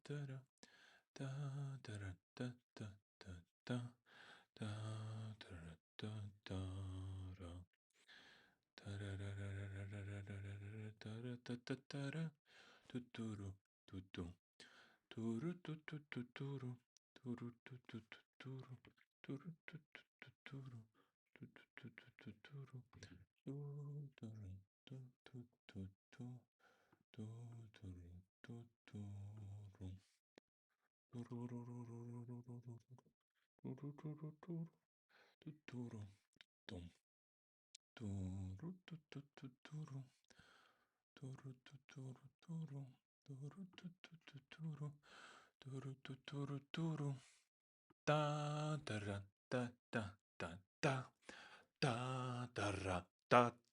Da da da da da da da da da da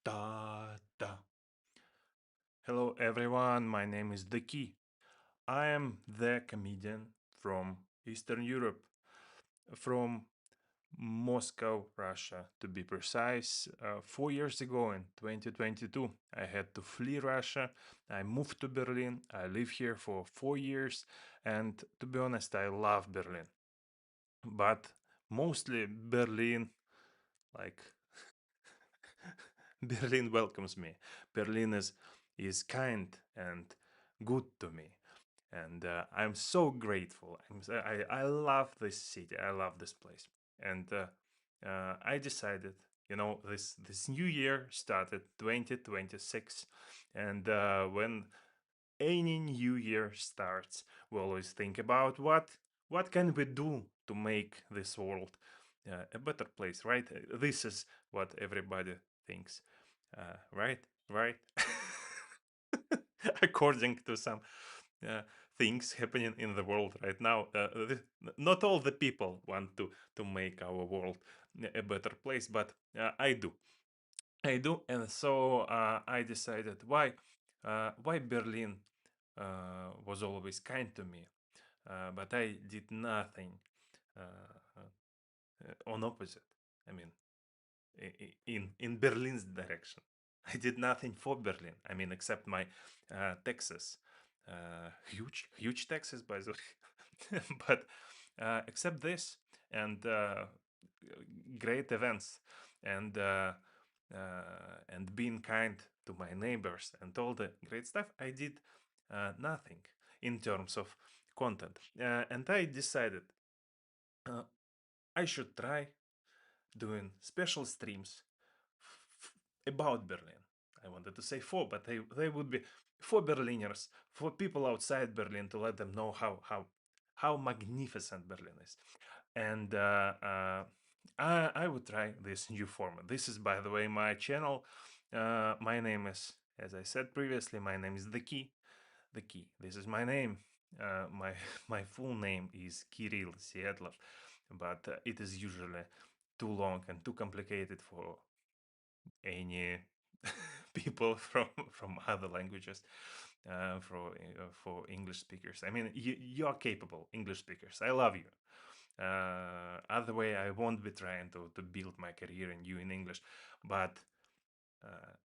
da da. Hello everyone, my name is The Key. I am the comedian from Eastern Europe, from Moscow, Russia to be precise. 4 years ago in 2022, I had to flee Russia. I moved to Berlin. I live here for 4 years, and to be honest, I love Berlin. But mostly Berlin, like Berlin welcomes me. Berlin is kind and good to me, and I'm so grateful. I love this city. I love this place, and I decided, this new year started 2026, and when any new year starts, we always think about what can we do to make this world a better place, right? This is what everybody thinks, right? Right? According to some uh, things happening in the world right now, not all the people want to make our world a better place, but I do. I do, and so I decided why Berlin was always kind to me, but I did nothing on opposite. I mean, in Berlin's direction. I did nothing for Berlin. I mean, except my taxes, huge taxes, by the way. But except this and great events and being kind to my neighbors and all the great stuff, I did nothing in terms of content. And I decided uh, I should try doing special streams about Berlin. I wanted to say for, but they would be for Berliners, for people outside Berlin, to let them know how magnificent Berlin is. And I would try this new format. This is, by the way, my channel. My name is, as I said previously, my name is The Key. The Key. This is my name. My my full name is Kirill Sietlov, but it is usually too long and too complicated for any people from other languages, for English speakers. I mean, you are capable English speakers. I love you. Other way, I won't be trying to build my career in you in English, but uh,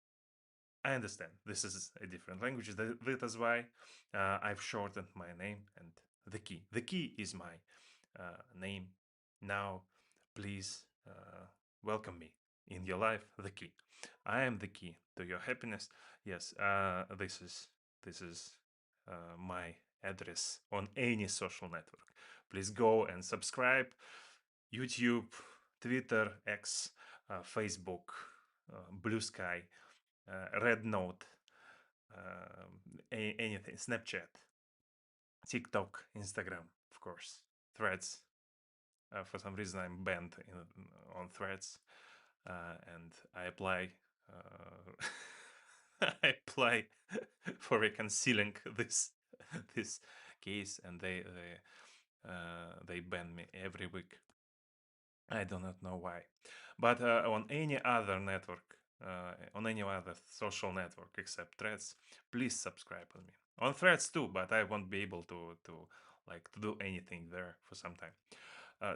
I understand this is a different language. That is why I've shortened my name and The Key. The Key is my name now. Please welcome me in your life, The Key. I am the key to your happiness. Yes, this is my address on any social network. Please go and subscribe. YouTube, Twitter, X, Facebook, Blue Sky, Red Note, anything, Snapchat, TikTok, Instagram, of course, Threads. For some reason, I'm banned on Threads, and I apply. I apply for reconciling this case, and they ban me every week. I do not know why, but on any other network, on any other social network except Threads, please subscribe on me. On Threads too, but I won't be able to do anything there for some time.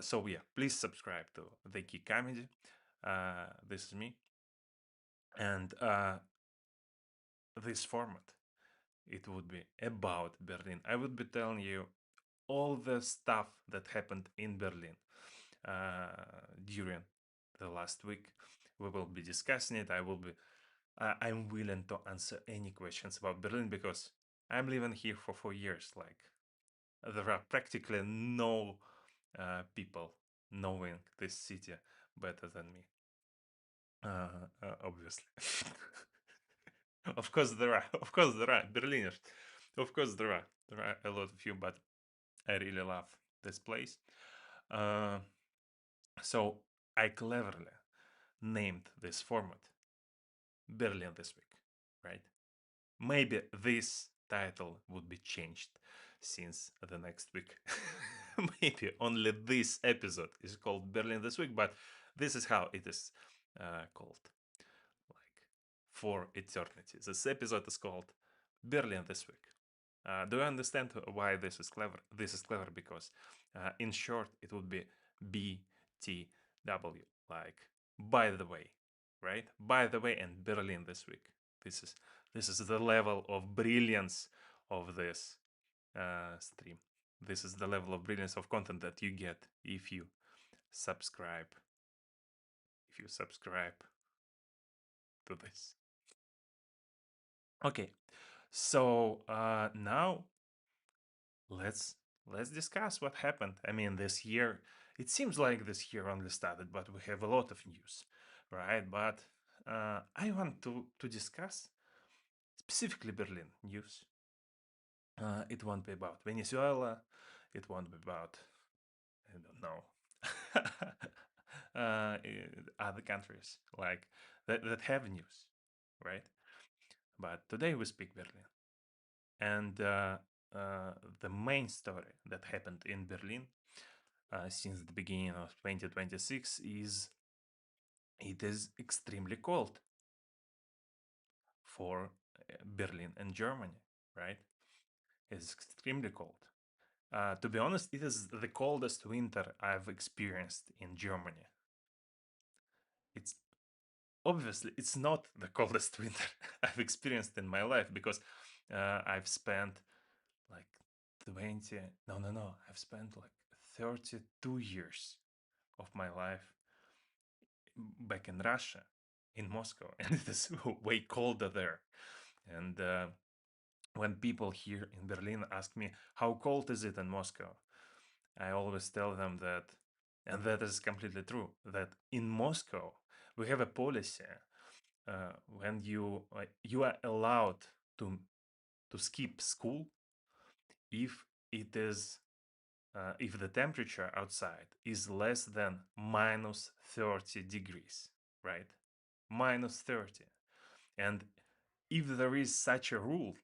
So yeah, please subscribe to The Key Comedy. This is me, and this format, it would be about Berlin. I would be telling you all the stuff that happened in Berlin during the last week. We will be discussing it. I'm willing to answer any questions about Berlin because I'm living here for 4 years. Like there are practically no people knowing this city better than me. Obviously. Of course there are. Of course there are Berliners. Of course there are. There are a lot of you, but I really love this place. Uh, so I cleverly named this format Berlin this week, right? Maybe this title would be changed since the next week. Maybe only this episode is called Berlin this week, but this is how it is called, like for eternity. This episode is called Berlin this week. Do you understand why this is clever? This is clever because, in short, it would be BTW, like by the way, right? By the way, and Berlin this week. This is this is the level of brilliance of this stream. This is the level of brilliance of content that you get if you subscribe. If you subscribe to this. Okay, so now let's discuss what happened. I mean, this year, it seems like this year only started, but we have a lot of news, right? But I want to discuss specifically Berlin news. It won't be about Venezuela. It won't be about, I don't know, other countries like that have news, right? But today we speak Berlin. And the main story that happened in Berlin since the beginning of 2026 is it is extremely cold for Berlin and Germany, right? It's extremely cold. To be honest, it is the coldest winter I've experienced in Germany. It's obviously it's not the coldest winter I've experienced in my life because I've spent like 20 no I've spent like 32 years of my life back in Russia, in Moscow, and it is way colder there. And when people here in Berlin ask me how cold is it in Moscow, I always tell them that, and that is completely true, that in Moscow we have a policy when you are allowed to skip school if it is if the temperature outside is less than minus 30 degrees, right? Minus 30. And if there is such a rule,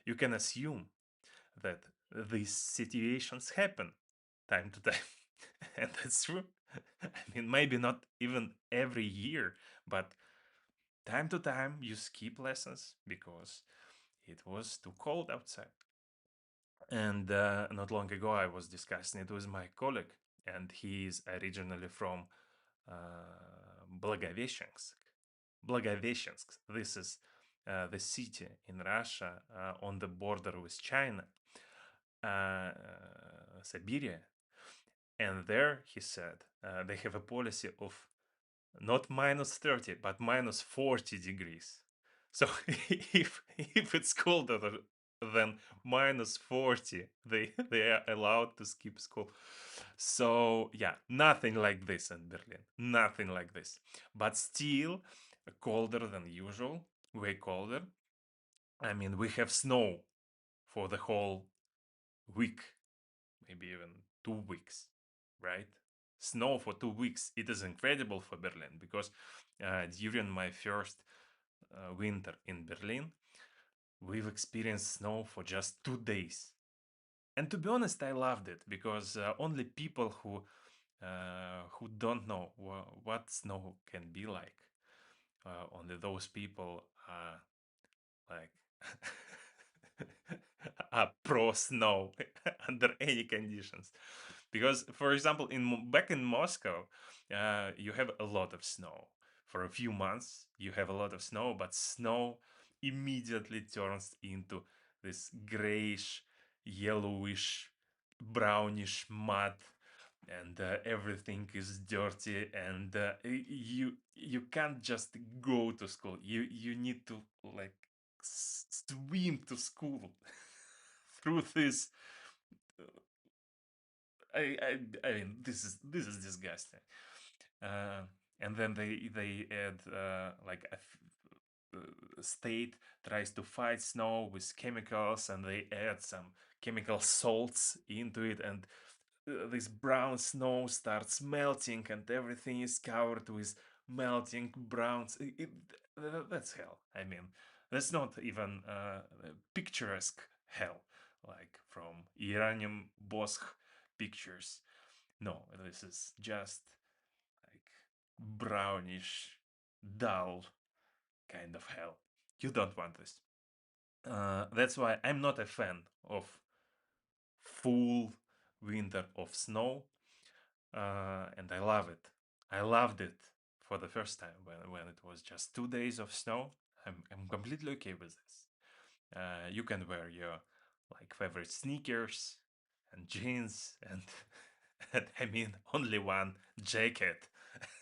you can assume that these situations happen time to time. And that's true. I mean, maybe not even every year, but time to time you skip lessons because it was too cold outside. And not long ago, I was discussing it with my colleague, and he is originally from Blagoveshchensk. Blagoveshchensk. This is the city in Russia on the border with China, uh, Siberia. And there, he said, they have a policy of not minus 30, but minus 40 degrees. So if it's colder than minus 40, they are allowed to skip school. So yeah, nothing like this in Berlin. Nothing like this. But still colder than usual, way colder. I mean, we have snow for the whole week, maybe even 2 weeks, right? Snow for 2 weeks. It is incredible for Berlin because during my first winter in Berlin, we've experienced snow for just 2 days. And to be honest, I loved it because only people who don't know what snow can be like, only those people are like pro snow under any conditions. Because, for example, back in Moscow, you have a lot of snow. For a few months, you have a lot of snow, but snow immediately turns into this grayish, yellowish brownish mud, and everything is dirty, and you can't just go to school. You need to like swim to school through this. I mean, this is disgusting. uh, and then they add like state tries to fight snow with chemicals, and they add some chemical salts into it, and this brown snow starts melting, and everything is covered with melting browns. That's hell. I mean, that's not even picturesque hell like from Iranian Bosch pictures. No, this is just like brownish, dull kind of hell. You don't want this. That's why I'm not a fan of full winter of snow, and I love it. I loved it for the first time when it was just 2 days of snow. I'm completely okay with this. You can wear your like favorite sneakers and jeans and, and I mean only one jacket,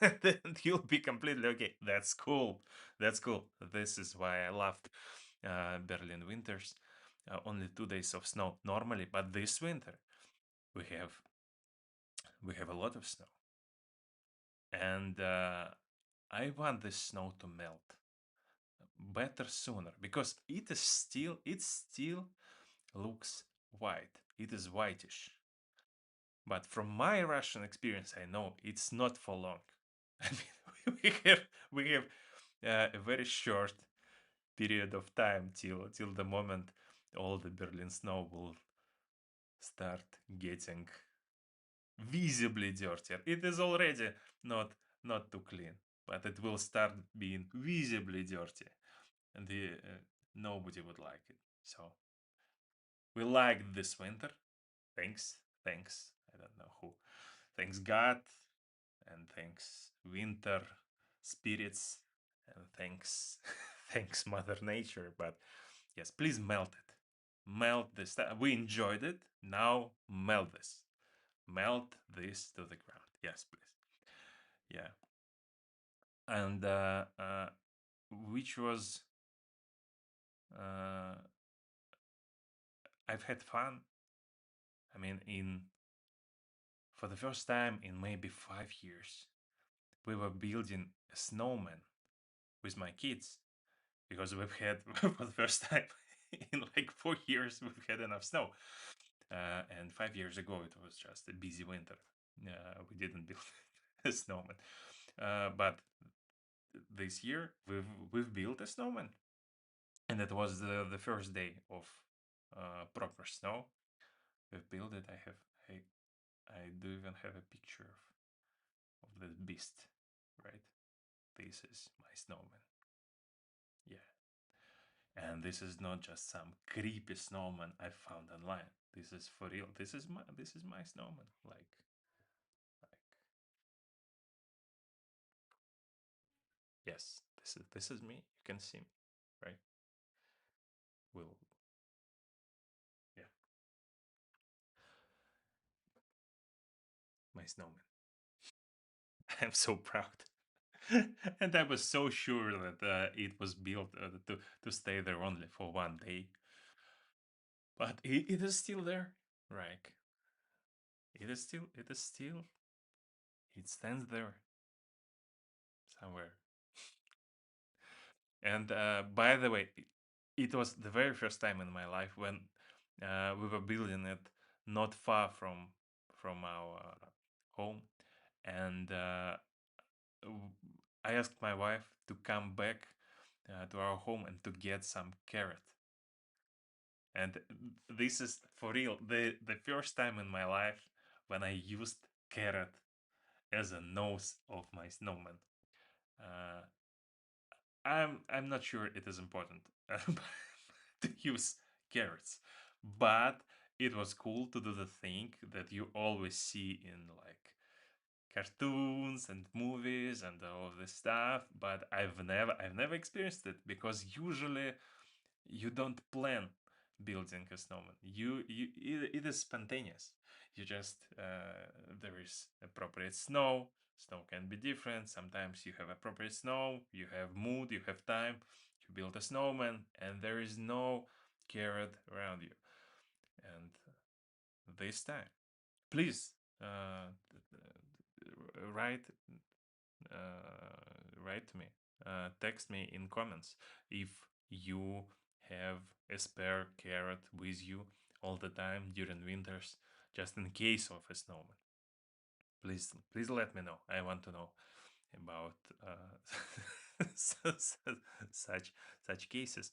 and you'll be completely okay. That's cool. That's cool. This is why I loved Berlin winters. Only 2 days of snow normally, but this winter we have we have a lot of snow, and I want this snow to melt better sooner because it still looks white. It is whitish. But from my Russian experience, I know it's not for long. I mean, we have a very short period of time till the moment all the Berlin snow will start getting visibly dirtier. It is already not not too clean, but it will start being visibly dirty, and nobody would like it. So we liked this winter. Thanks. I don't know who. Thanks God, and thanks winter spirits, and thanks thanks Mother Nature. But yes, please melt it. Melt this. We enjoyed it. Now melt this. Melt this to the ground. Yes, please. Yeah. And which was uh, I've had fun. I mean, in for the first time in maybe 5 years, we were building a snowman with my kids because we've had for the first time in like 4 years we've had enough snow. And 5 years ago it was just a busy winter. We didn't build a snowman, but this year we've built a snowman, and it was the first day of proper snow. We've built it. I do even have a picture of the beast, right? This is my snowman. Yeah. And this is not just some creepy snowman I found online. This is for real. This is my snowman. Like yes, this is me. You can see me, right? Will yeah, my snowman. I'm so proud. And I was so sure that it was built to stay there only for one day, but it is still there, right? It stands there somewhere. And by the way, it was the very first time in my life when we were building it not far from our home, and I asked my wife to come back to our home and to get some carrot. And this is for real the first time in my life when I used carrot as a nose of my snowman. Uh, I'm not sure it is important to use carrots, but it was cool to do the thing that you always see in like cartoons and movies and all of this stuff. But I've never experienced it because usually you don't plan building a snowman. It is spontaneous. You just there is appropriate snow. Snow can be different. Sometimes you have appropriate snow, you have mood, you have time, you build a snowman, and there is no carrot around you. And this time, please write write to me, text me in comments if you have a spare carrot with you all the time during winters, just in case of a snowman. Please let me know. I want to know about such such cases.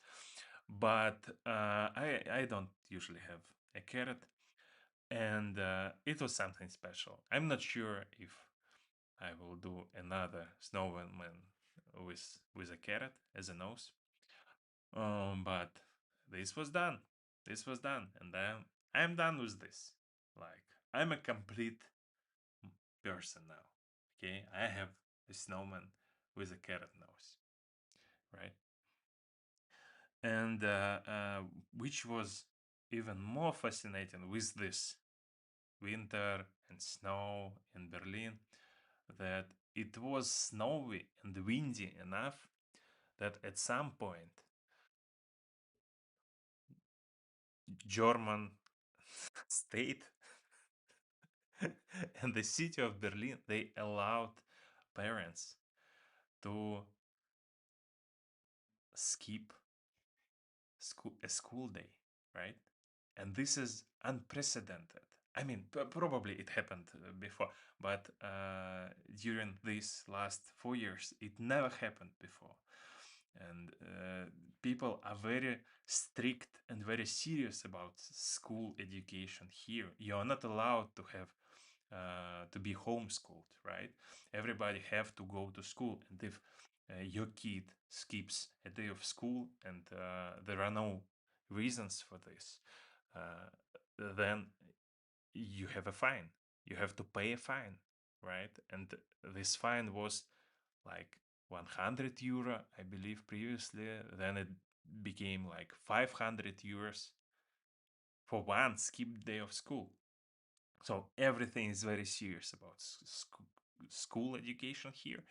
But I don't usually have a carrot, and it was something special. I'm not sure if I will do another snowman with a carrot as a nose. But this was done. This was done, and I'm done with this. Like, I'm a complete person now. Okay, I have a snowman with a carrot nose, right? And which was even more fascinating with this winter and snow in Berlin, that it was snowy and windy enough that at some point German state and the city of Berlin, they allowed parents to skip a school day, right? And this is unprecedented. I mean, probably it happened before, but during these last 4 years, it never happened before. And people are very strict and very serious about school education here. You are not allowed to have to be homeschooled, right? Everybody have to go to school, and if your kid skips a day of school and there are no reasons for this, then you have a fine. You have to pay a fine, right? And this fine was like 100 euro, I believe, previously. Then it became like 500 euros for one skipped day of school. So everything is very serious about school education here.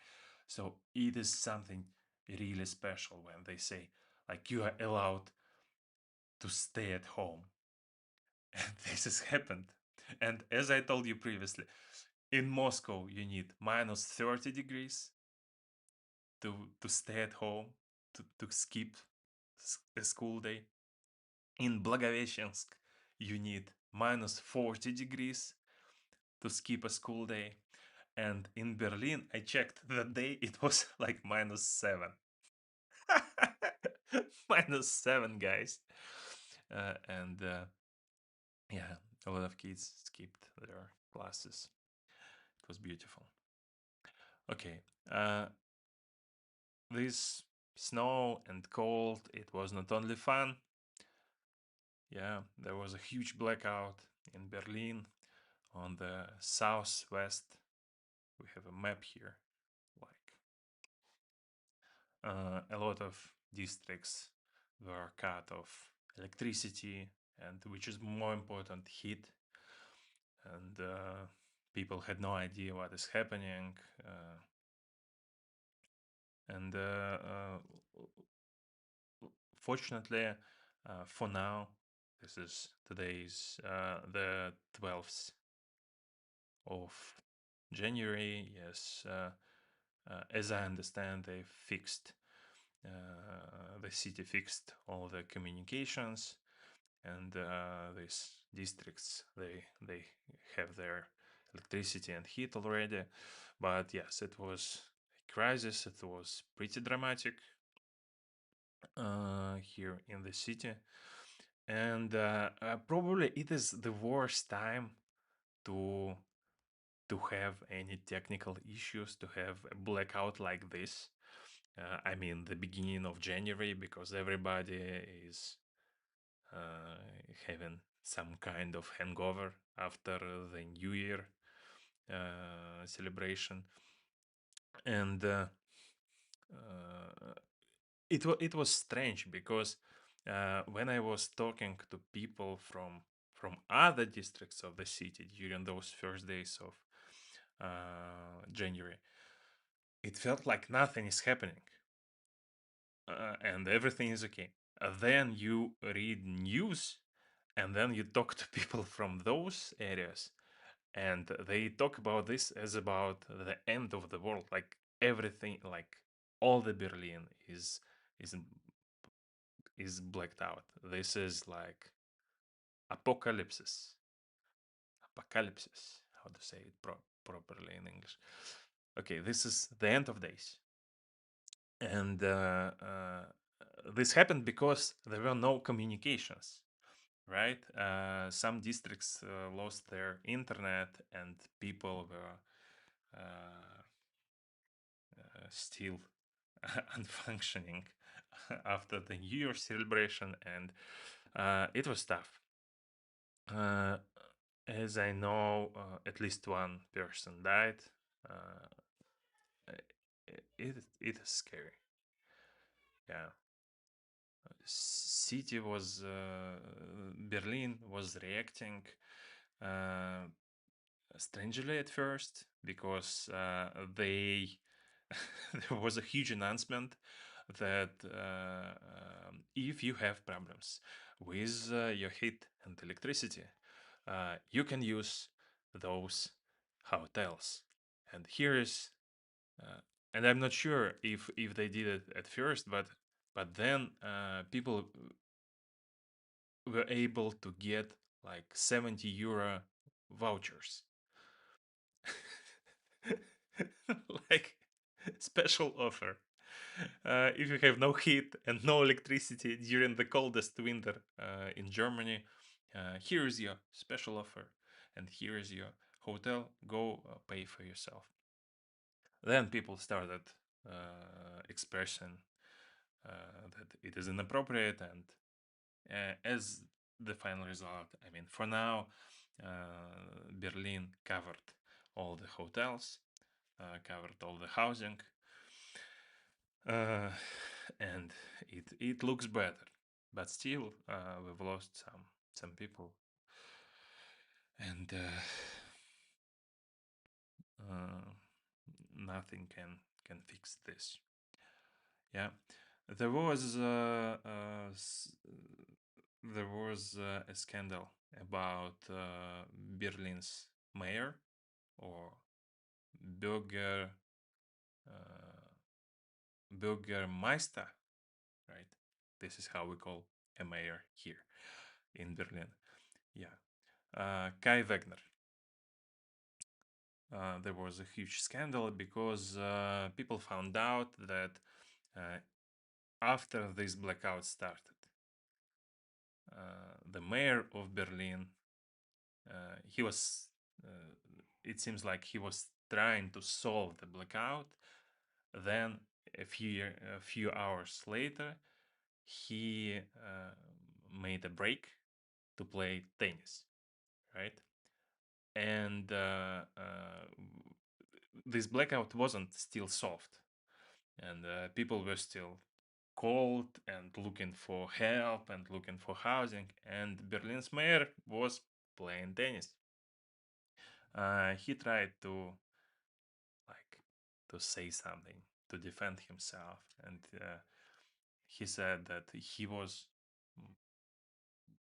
So it is something really special when they say, like, you are allowed to stay at home. And this has happened. And as I told you previously, in Moscow, you need minus 30 degrees to stay at home, to skip a school day. In Blagoveshchensk, you need minus 40 degrees to skip a school day. And in Berlin, I checked that day, it was like minus 7. Minus 7, guys. And yeah, a lot of kids skipped their classes. It was beautiful. Okay, this snow and cold, it was not only fun. Yeah, there was a huge blackout in Berlin on the southwest. We have a map here. Like, a lot of districts were cut off electricity, and which is more important, heat. And people had no idea what is happening. And fortunately, for now, this is today's the 12th of January. Yes, as I understand, they fixed the city fixed all the communications, and these districts they have their electricity and heat already. But yes, it was a crisis. It was pretty dramatic here in the city, and probably it is the worst time to have any technical issues, to have a blackout like this. I mean, the beginning of January, because everybody is having some kind of hangover after the New Year celebration, and it was strange because when I was talking to people from from other districts of the city during those first days of January, it felt like nothing is happening and everything is okay. Then you read news and then you talk to people from those areas and they talk about this as about the end of the world, like everything, like all the Berlin is is blacked out. This is like apocalypse. Apocalypse. How to say it properly in English? Okay, this is the end of days, and this happened because there were no communications. Right? Some districts lost their internet, and people were still unfunctioning after the New Year celebration, and it was tough. Uh, as I know, at least one person died. Uh, it is scary. Yeah, city was Berlin was reacting uh, strangely at first because they there was a huge announcement that if you have problems with your heat and electricity, you can use those hotels. And here is, uh, and I'm not sure if they did it at first, but then people were able to get like 70 euro vouchers. Like special offer. If you have no heat and no electricity during the coldest winter in Germany, here is your special offer, and here is your hotel. Go pay for yourself. Then people started expressing that it is inappropriate, and as the final result, I mean, for now, Berlin covered all the hotels, covered all the housing, uh, and it looks better. But still, we've lost some people, and uh, nothing can fix this. Yeah, there was there was a scandal about Berlin's mayor or Bürger uh, Bürgermeister, right? This is how we call a mayor here in Berlin. Yeah, Kai Wegner. There was a huge scandal because people found out that uh, after this blackout started, the mayor of Berlin, he was, uh, it seems like he was trying to solve the blackout. Then a few hours later, he made a break to play tennis, right? And this blackout wasn't still solved, and people were still cold and looking for help and looking for housing. And Berlin's mayor was playing tennis. He tried to like to say something to defend himself, and he said that he was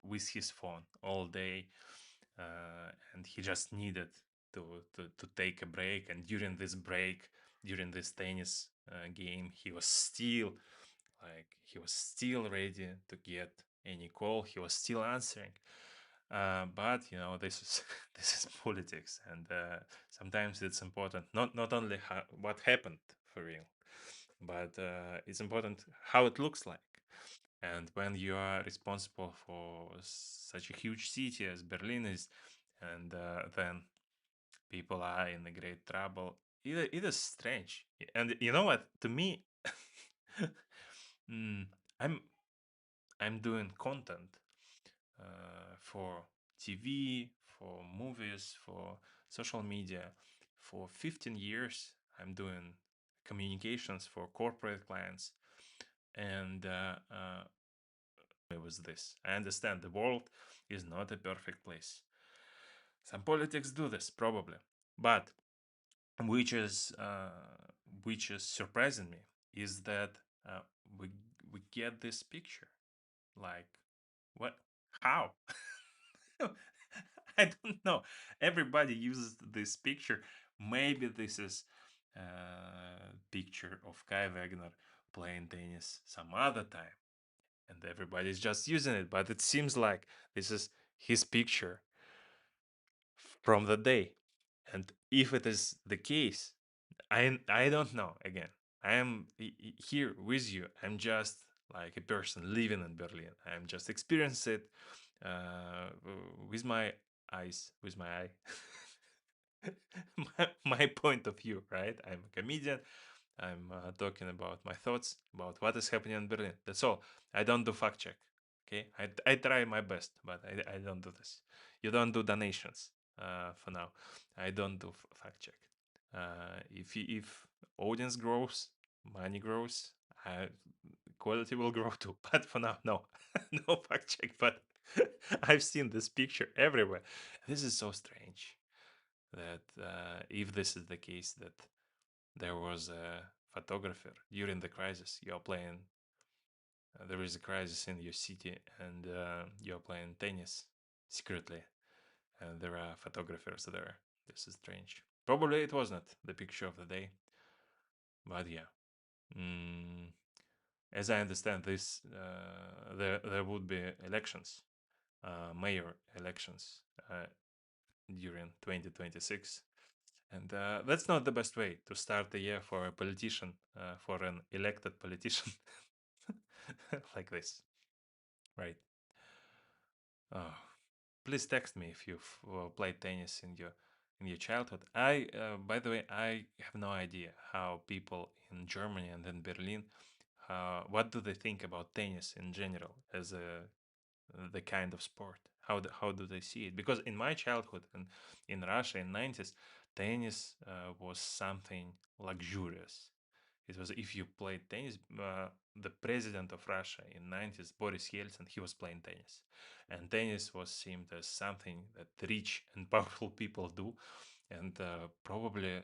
with his phone all day, and he just needed to take a break. And during this break, during this tennis game, he was still ready to get any call. He was still answering. But you know, this is this is politics, and sometimes it's important not only what happened for real, but it's important how it looks like. And when you are responsible for such a huge city as Berlin is, and then people are in a great trouble, it is strange. And you know what? To me, mm, I'm I'm doing content for TV, for movies, for social media. For 15 years, I'm doing communications for corporate clients, and with this. I understand the world is not a perfect place. Some politics do this probably, but which is surprising me is that uh, we we get this picture. Like, what? How? I don't know. Everybody uses this picture. Maybe this is picture of Kai Wagner playing tennis some other time, and everybody's just using it. But it seems like this is his picture from the day. And if it is the case, I don't know. Again, I am here with you. I'm just like a person living in Berlin. I'm just experiencing it with my eyes, with my eye. my point of view, right? I'm a comedian. I'm talking about my thoughts about what is happening in Berlin. That's all. I don't do fact check. Okay, I try my best, but I don't do this. You don't do donations for now. I don't do fact check. If audience grows, money grows, quality will grow too. But for now, no, no fact check. But I've seen this picture everywhere. This is so strange that if this is the case, that there was a photographer during the crisis. You're playing. There is a crisis in your city, and you're playing tennis secretly, and there are photographers there. This is strange. Probably it was not the picture of the day, but yeah. Mm, as I understand, this there would be elections, mayor elections during 2026, and that's not the best way to start the year for a politician, for an elected politician, like this, right? Oh, please text me if you've played tennis in your childhood. By the way, I have no idea how people in Germany and in Berlin, what do they think about tennis in general as a the kind of sport? How do they see it? Because in my childhood and in Russia in 90s, tennis was something luxurious. It was if you played tennis. The president of Russia in 90s, Boris Yeltsin, he was playing tennis, and tennis was seen as something that rich and powerful people do. And probably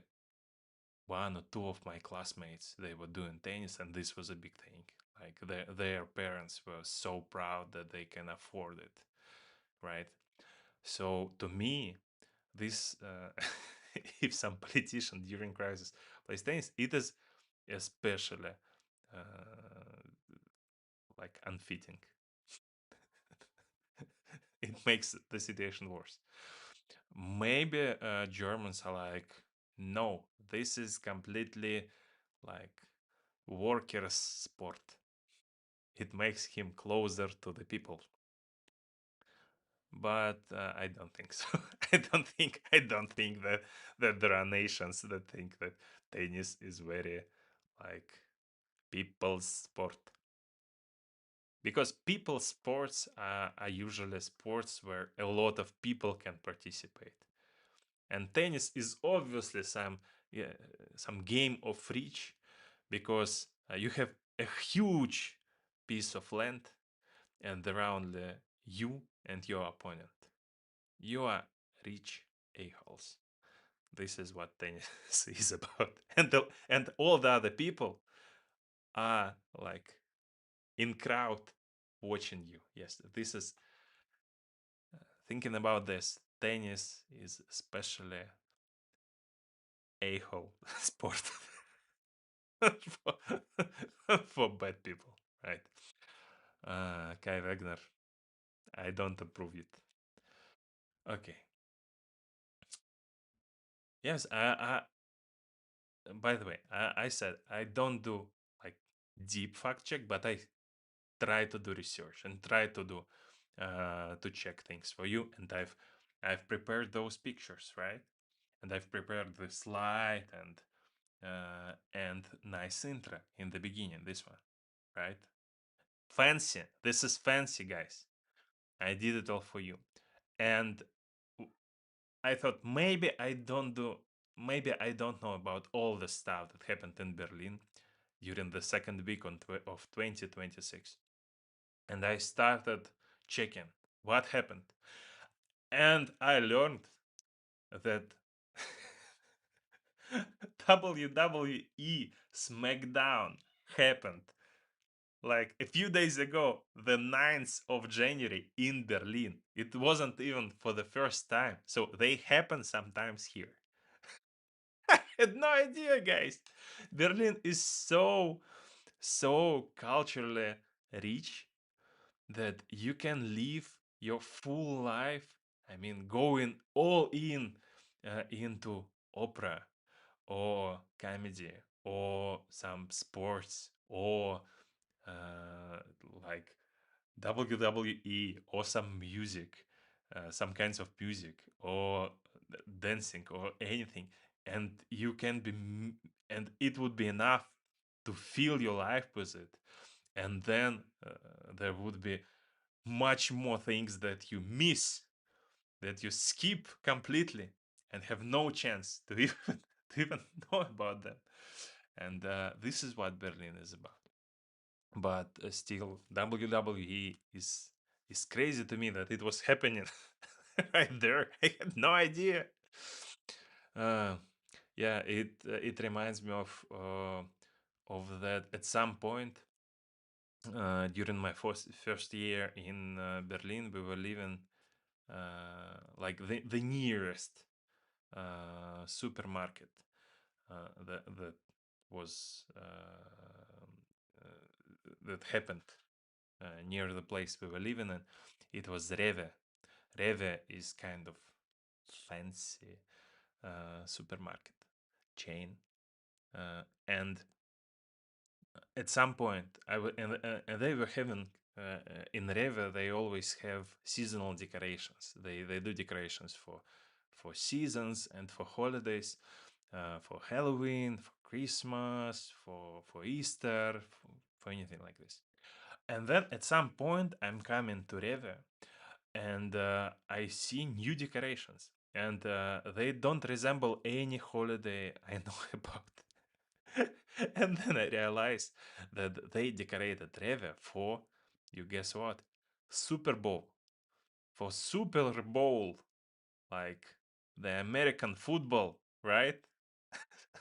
one or two of my classmates, they were doing tennis, and this was a big thing. Like their parents were so proud that they can afford it, right? So to me, this if some politician during crisis plays tennis, it is especially uh, like unfitting. It makes the situation worse. Maybe Germans are like, no, this is completely like workers' sport. It makes him closer to the people. But I don't think so. I don't think that there are nations that think that tennis is very like people's sport, because people sports are usually sports where a lot of people can participate, and tennis is obviously yeah, some game of reach, because you have a huge piece of land and around you and your opponent. You are rich a-holes. This is what tennis is about. And all the other people are like in crowd watching you. Yes, this is thinking about this. Tennis is especially a-hole sport for, for bad people, right? Kai Wagner, I don't approve it. Okay. Yes, by the way, I said I don't do like deep fact check, but I try to do research and try to do to check things for you. And I've prepared those pictures, right? And I've prepared the slide and nice intro in the beginning. This one, right? Fancy. This is fancy, guys. I did it all for you. And I thought maybe I don't know about all the stuff that happened in Berlin during the second week of 2026. and I started checking what happened. And I learned that WWE SmackDown happened like a few days ago, the 9th of January in Berlin. It wasn't even for the first time. So they happen sometimes here. I had no idea, guys. Berlin is so culturally rich that you can live your full life. I mean, going all in into opera or comedy or some sports or uh, like WWE or some music, some kinds of music or dancing or anything, and you can be, and it would be enough to fill your life with it, and then there would be much more things that you miss, that you skip completely and have no chance to even to even know about them. And this is what Berlin is about. But still, WWE is crazy to me that it was happening right there. I had no idea. Uh, yeah, it reminds me of that at some point during my first year in Berlin. We were living like the nearest supermarket that was that happened near the place we were living in. It was Rewe. Rewe is kind of fancy supermarket chain, and at some point and they were having in Rewe they always have seasonal decorations. They do decorations for seasons and for holidays, for Halloween, for Christmas, for Easter, for anything like this. And then at some point I'm coming to Rewe and I see new decorations, and they don't resemble any holiday I know about. And then I realized that they decorated Rewe for, you guess what? Super Bowl. For Super Bowl, like the American football, right?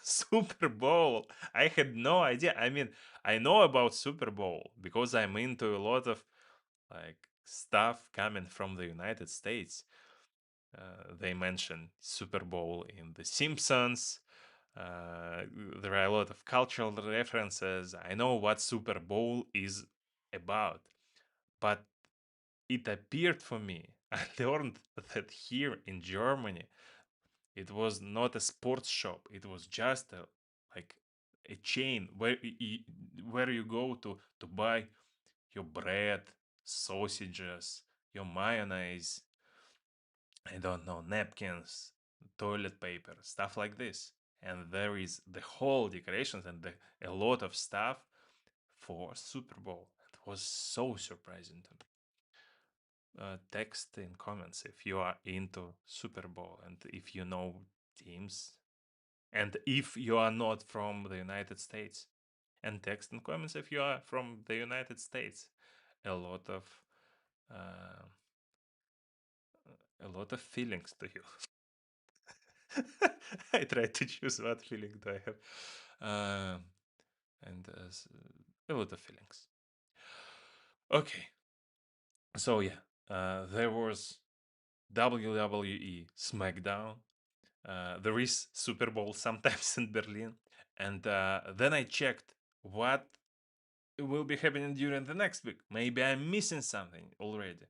Super Bowl. I had no idea. I mean, I know about Super Bowl because I'm into a lot of like stuff coming from the United States. They mention Super Bowl in The Simpsons. Uh, there are a lot of cultural references. I know what Super Bowl is about, but it appeared for me. I learned that here in Germany, it was not a sports shop. It was just like a chain where you go to buy your bread, sausages, your mayonnaise, I don't know, napkins, toilet paper, stuff like this. And there is the whole decorations and a lot of stuff for Super Bowl. It was so surprising to me. Text in comments if you are into Super Bowl and if you know teams and if you are not from the United States. And text in comments if you are from the United States. A lot of uh, a lot of feelings to you. I try to choose what feeling do I have, and a lot of feelings. Okay, so yeah, there was WWE SmackDown. There is Super Bowl sometimes in Berlin, and then I checked what will be happening during the next week. Maybe I'm missing something already,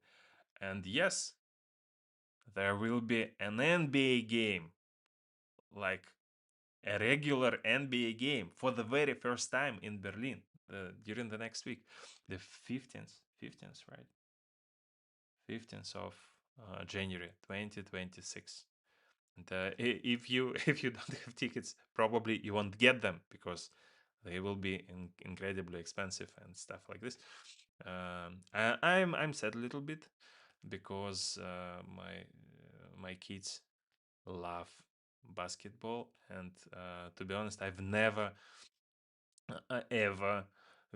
and yes, there will be an NBA game, like a regular NBA game for the very first time in Berlin during the next week, the 15th, right? 15th of January 2026. And if you if you don't have tickets, probably you won't get them because they will be incredibly expensive and stuff like this. I'm sad a little bit because my kids love basketball, and to be honest, I've never ever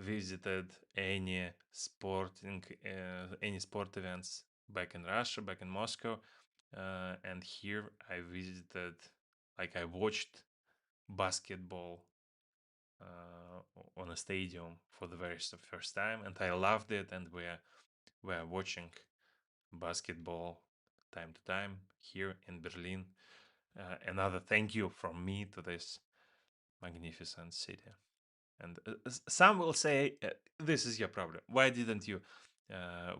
visited any sport events back in Russia, back in Moscow, and here I visited, like I watched basketball on a stadium for the very first time, and I loved it. And we're watching basketball time to time here in Berlin. Another thank you from me to this magnificent city. And some will say, this is your problem. Why didn't you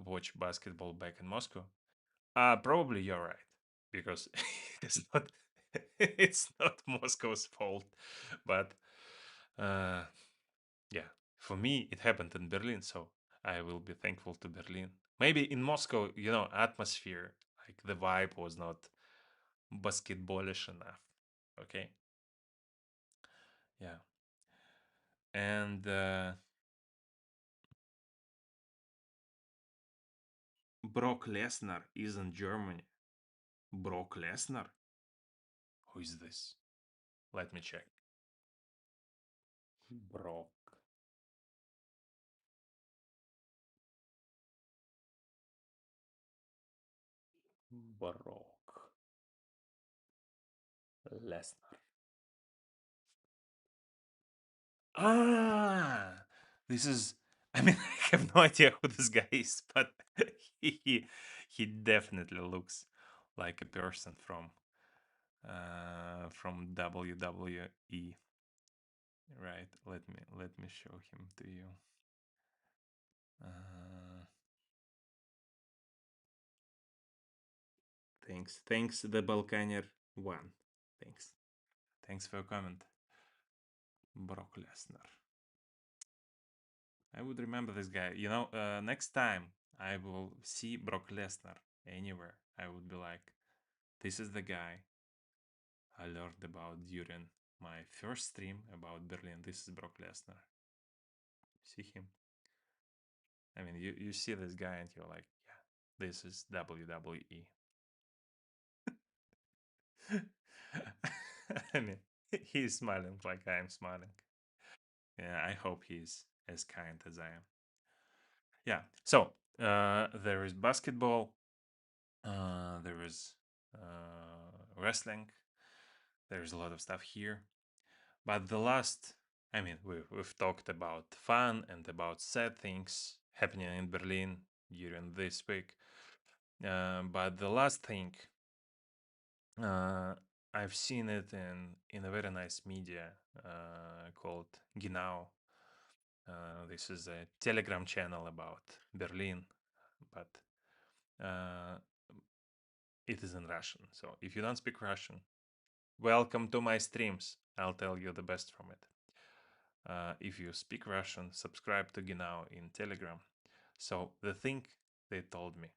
watch basketball back in Moscow? Probably you're right, because it's not it's not Moscow's fault, but uh, yeah, for me it happened in Berlin, so I will be thankful to Berlin. Maybe in Moscow, atmosphere, like the vibe was not basketballish enough. Okay, yeah, and Brock Lesnar is in Germany. Brock Lesnar? Who is this? Let me check. Brock. Brock Lesnar. Ah, this is. I mean, I have no idea who this guy is, but he definitely looks like a person from WWE. Right? Let me show him to you. Uh, thanks, the Balkaner one. Thanks for your comment, Brock Lesnar. I would remember this guy. Next time I will see Brock Lesnar anywhere, I would be like, this is the guy I learned about during my first stream about Berlin. This is Brock Lesnar. See him? I mean, you see this guy and you're like, yeah, this is WWE. I mean, he's smiling like I'm smiling. Yeah, I hope he's as kind as I am. Yeah, so there is basketball, there is wrestling, there's a lot of stuff here. But I mean, we've talked about fun and about sad things happening in Berlin during this week. But the last thing, uh, I've seen it in a very nice media called Genau. This is a Telegram channel about Berlin, but uh, it is in Russian. So if you don't speak Russian, welcome to my streams. I'll tell you the best from it. If you speak Russian, subscribe to Genau in Telegram. So the thing they told me,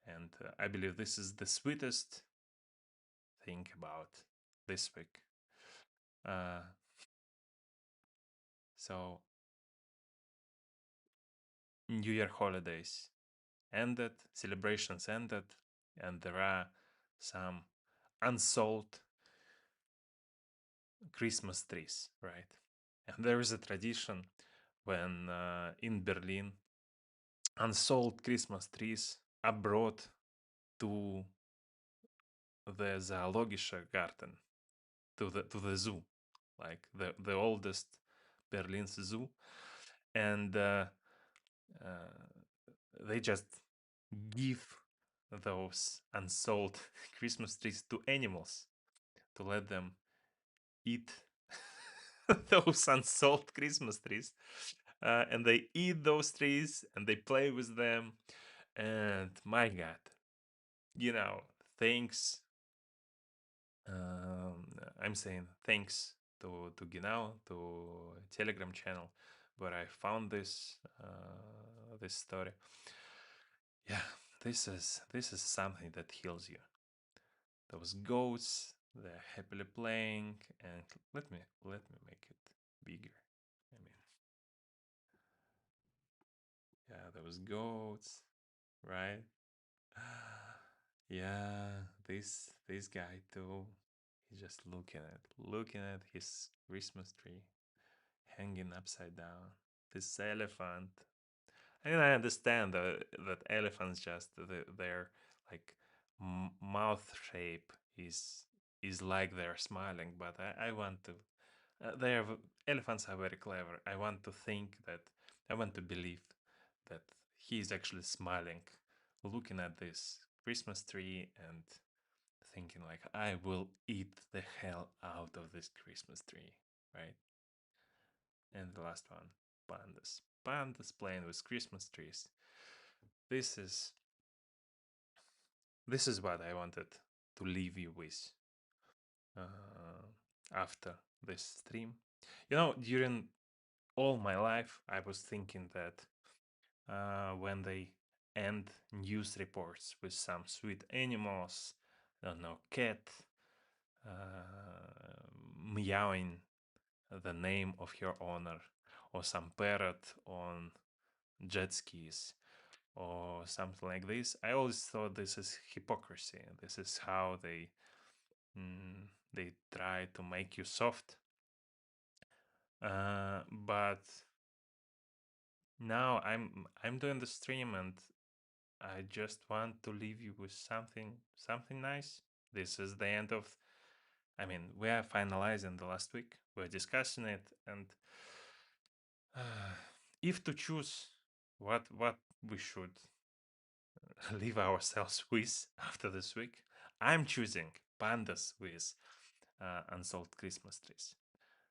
and I believe this is the sweetest thing about this week. Uh, so New Year holidays ended, celebrations ended, and there are some unsold Christmas trees, right? And there is a tradition when in Berlin unsold Christmas trees are brought to the Zoologische Garten, to the zoo, like the oldest Berlin's zoo, and uh, they just give those unsold Christmas trees to animals to let them eat those unsold Christmas trees. And they eat those trees and they play with them. And my God, you know, thanks. I'm saying thanks to Genau, to Telegram channel, where I found this story. Yeah, this is something that heals you. Those goats, they're happily playing, and let me make it bigger. I mean, yeah, those goats, right? Yeah, this guy too. He's just looking at his Christmas tree hanging upside down. this elephant. And I understand that elephants just their like mouth shape is like they're smiling, but I want to. They are elephants are very clever. I want to think that I want to believe that he is actually smiling, looking at this Christmas tree and thinking like I will eat the hell out of this Christmas tree, right? And the last one, pandas. Pandas playing with Christmas trees. This is this is what I wanted to leave you with uh, after this stream. You know, during all my life, I was thinking that when they end news reports with some sweet animals, I don't know, cat meowing the name of your owner, or some parrot on jet skis, or something like this. I always thought this is hypocrisy. This is how they try to make you soft. But now I'm doing the stream and I just want to leave you with something nice. This is the end of. I mean, we are finalizing the last week. We're discussing it, and if to choose what we should leave ourselves with after this week, I'm choosing pandas with unsold Christmas trees.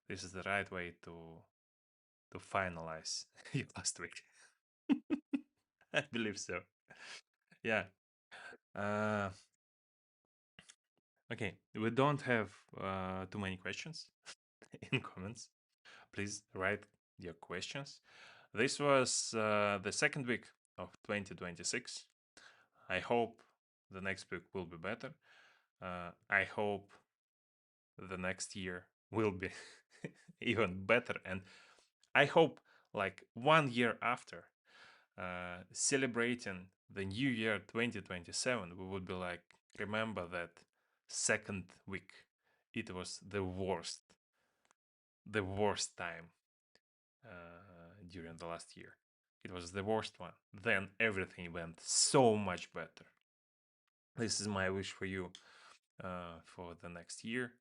This is the right way to finalize your last week. I believe so. Yeah. Uh, okay. We don't have too many questions in comments. Please write your questions. This was the second week of 2026. I hope the next week will be better. I hope the next year will be even better. And I hope, like 1 year after, celebrating the new year 2027, we would be like, remember that second week. It was the worst time during the last year. It was the worst one. Then everything went so much better. This is my wish for you for the next year.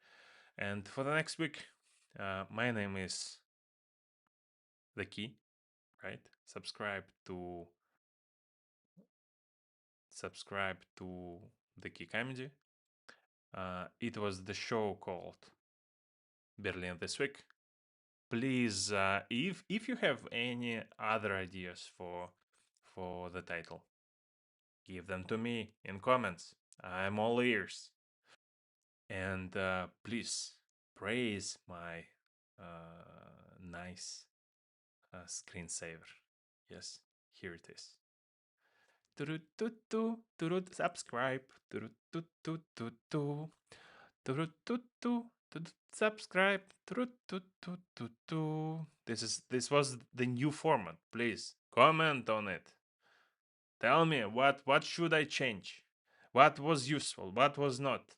And for the next week, my name is The Key, right? Subscribe to The Key Comedy. It was the show called Berlin This Week. Please, if you have any other ideas for the title, give them to me in comments. I'm all ears. And please praise my nice screensaver. Yes, here it is. Subscribe. Subscribe. This was the new format. Please comment on it. Tell me what should I change? What was useful? What was not?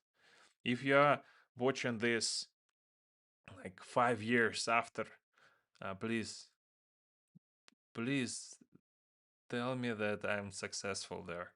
If you are watching this like 5 years after, please tell me that I'm successful there.